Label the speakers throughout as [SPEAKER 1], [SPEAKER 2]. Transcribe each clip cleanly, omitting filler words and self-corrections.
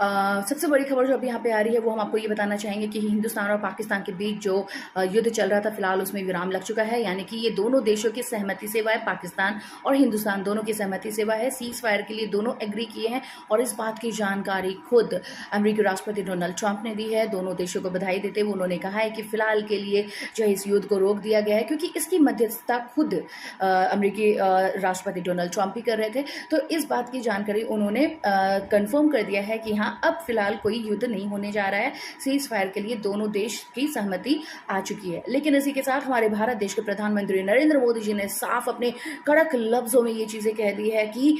[SPEAKER 1] सबसे बड़ी खबर जो अभी यहाँ पे आ रही है वो हम आपको ये बताना चाहेंगे कि हिंदुस्तान और पाकिस्तान के बीच जो युद्ध चल रहा था फिलहाल उसमें विराम लग चुका है। यानी कि ये दोनों देशों की सहमति से हुआ है, पाकिस्तान और हिंदुस्तान दोनों की सहमति से हुआ है। सीज फायर के लिए दोनों एग्री किए हैं और इस बात की जानकारी खुद अमेरिकी राष्ट्रपति डोनाल्ड ट्रंप ने दी है। दोनों देशों को बधाई देते हुए उन्होंने कहा है कि फिलहाल के लिए जो है इस युद्ध को रोक दिया गया है, क्योंकि इसकी मध्यस्थता खुद अमेरिकी राष्ट्रपति डोनाल्ड ट्रंप ही कर रहे थे। तो इस बात की जानकारी उन्होंने कंफर्म कर दिया है कि हाँ, अब फिलहाल कोई युद्ध नहीं होने जा रहा है। सीज फायर के लिए दोनों देश की सहमति आ चुकी है। लेकिन इसी के साथ हमारे भारत देश के प्रधानमंत्री नरेंद्र मोदी जी ने साफ अपने कड़क लफ्जों में ये चीजें कह दी है कि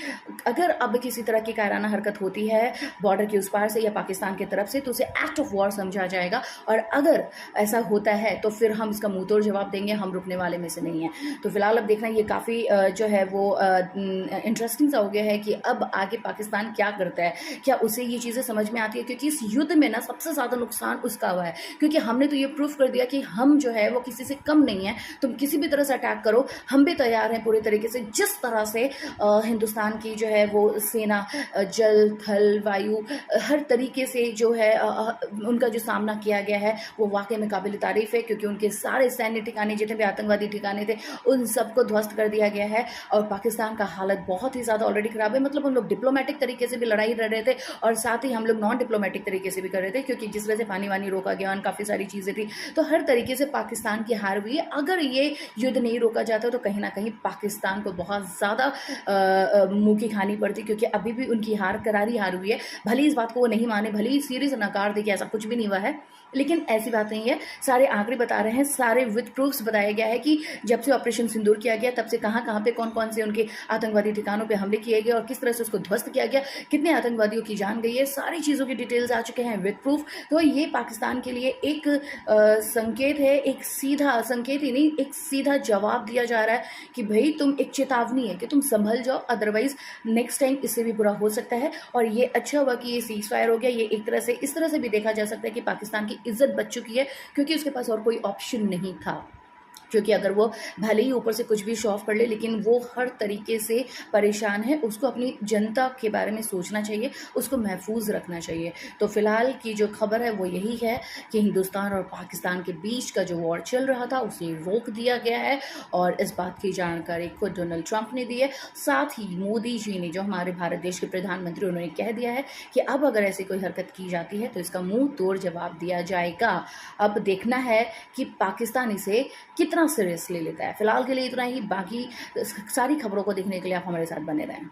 [SPEAKER 1] अगर अब किसी तरह की कायराना हरकत होती है बॉर्डर के उस पार से या पाकिस्तान की तरफ से तो उसे एक्ट ऑफ वॉर समझा जाएगा, और अगर ऐसा होता है तो फिर हम इसका मुंह तोड़ जवाब देंगे, हम रुकने वाले में से नहीं है। तो फिलहाल अब देखना ये काफी जो है वो इंटरेस्टिंग सा हो गया है कि अब आगे पाकिस्तान क्या करता है, क्या उसे ये चीजें समझ में आती है। क्योंकि इस युद्ध में ना सबसे ज्यादा नुकसान उसका हुआ है, क्योंकि हमने तो ये प्रूफ कर दिया कि हम जो है वो किसी से कम नहीं है। तुम किसी भी तरह से अटैक करो, हम भी तैयार हैं पूरे तरीके से। जिस तरह से हिंदुस्तान की जो है वो सेना जल थल वायु हर तरीके से जो है उनका जो सामना किया गया है वो वाकई में काबिल तारीफ है, क्योंकि उनके सारे सैन्य ठिकाने जितने भी आतंकवादी ठिकाने थे उन सबको ध्वस्त कर दिया गया है। और पाकिस्तान का हालत बहुत ही ज्यादा ऑलरेडी खराब है। मतलब हम लोग डिप्लोमेटिक तरीके से भी लड़ाई लड़ रहे थे और साथ ही हम लोग नॉन डिप्लोमेटिक तरीके से भी कर रहे थे, क्योंकि जिस तरह से पानी वानी रोका गया और काफी सारी चीजें थी, तो हर तरीके से पाकिस्तान की हार हुई है। अगर ये युद्ध नहीं रोका जाता तो कहीं ना कहीं पाकिस्तान को बहुत ज्यादा मुंह की खानी पड़ती, क्योंकि अभी भी उनकी हार करारी हार हुई है। भले इस बात को वो नहीं माने, भले ही सीरियस नकार दे कि ऐसा कुछ भी नहीं हुआ है, लेकिन ऐसी बात नहीं है। सारे आंकड़े बता रहे हैं, सारे विद प्रूफ्स बताया गया है कि जब से ऑपरेशन सिंदूर किया गया तब से कहां कहां पे कौन कौन से उनके आतंकवादी ठिकानों पे हमले किए गए और किस तरह से उसको ध्वस्त किया गया, कितने आतंकवादियों की जान गई है, सारी चीजों की डिटेल्स आ चुके हैं विद प्रूफ। तो ये पाकिस्तान के लिए एक संकेत है, एक सीधा संकेत ही नहीं, एक सीधा जवाब दिया जा रहा है कि भाई तुम, एक चेतावनी है कि तुम संभल जाओ, अदरवाइज नेक्स्ट टाइम इससे भी बुरा हो सकता है। और ये अच्छा हुआ कि ये सीज फायर हो गया। ये एक तरह से इस तरह से भी देखा जा सकता है कि पाकिस्तान की इज्जत बच चुकी है, क्योंकि उसके पास और कोई ऑप्शन नहीं था। क्योंकि अगर वो भले ही ऊपर से कुछ भी शो ऑफ कर ले, लेकिन वो हर तरीके से परेशान है। उसको अपनी जनता के बारे में सोचना चाहिए, उसको महफूज रखना चाहिए। तो फिलहाल की जो खबर है वो यही है कि हिंदुस्तान और पाकिस्तान के बीच का जो वॉर चल रहा था उसे रोक दिया गया है, और इस बात की जानकारी खुद डोनाल्ड ट्रंप ने दी है। साथ ही मोदी जी ने, जो हमारे भारत देश के प्रधानमंत्री, उन्होंने कह दिया है कि अब अगर ऐसी कोई हरकत की जाती है तो इसका मुंह तोड़ जवाब दिया जाएगा। अब देखना है कि पाकिस्तान इसे कितना सीरियस ले लेता है। फिलहाल के लिए इतना ही, बाकी सारी खबरों को देखने के लिए आप हमारे साथ बने रहें।